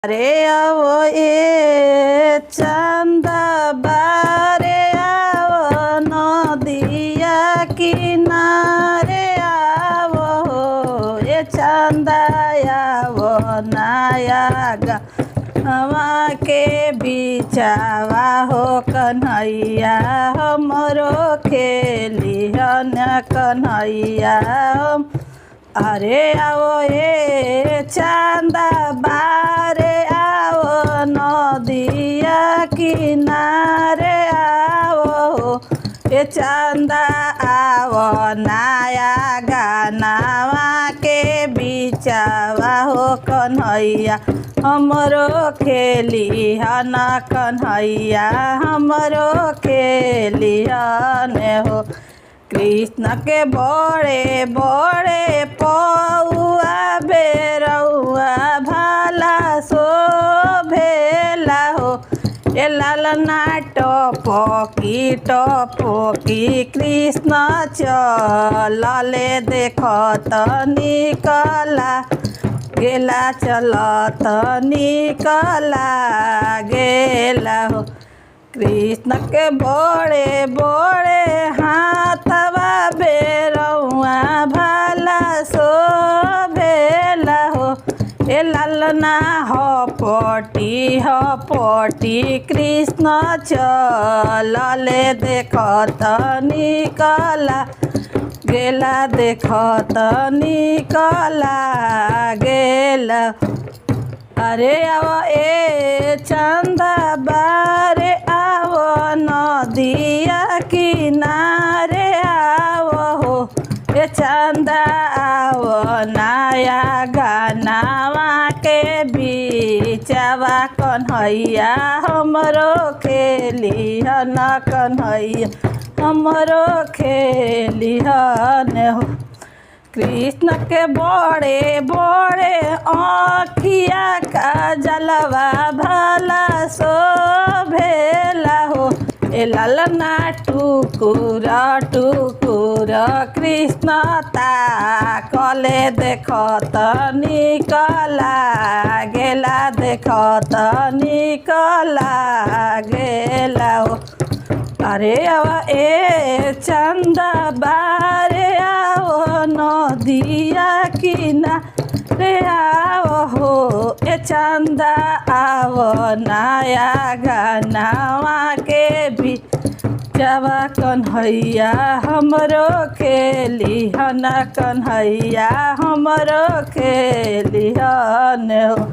अरे आवो ए चंदा बारे आवो नदिया किनारे आवो ए चंदा आवो नाया गवा के बिचावा हो कन्हैया हमरो खेलिहन कन्हैया। अरे आओ ए चंदा बारे आओ नदिया किनारे आओ ए चंदा आओ नया गानावा के बिचावा हो कन्हैया हमरो खेलिहन कन्हैया हमरो खेलिहन हो। कृष्ण के बड़े बड़े पौआ बेरौआ भाला सो भेला हो ए लालना टपकी कृष्ण चलले देखत निकला गेला चलत निकला गेला हो। कृष्ण के बड़े बड़े हाथवा बेरौआ भाला सो भेला हो ए लालना हपटी कृष्ण चलले देखत निकला गेला देखत निकला गेला। अरे आओ ए चंदा बारे आओ नदिया किनारे आओ हो ए चंदा आओ नया गानावा के बिचावा कन्हैया हमरो खेलिहन कन्हैया हमरो खेलिहन हो। कृष्ण के बड़े बड़े आँखिया का जलवा भला सो भेला हो ए लालना टुकुर टुकुर कृष्ण ताकले देखत निकला गेला देखत निकला गेला हो। अरे आवा ए चंदा बारे आओ नदिया किनारे आओ हो ए चंदा आओ नया गानावा के बिचावा कन्हैया हमरो खेलिहन कन्हैया हमरो खेलिहन हो।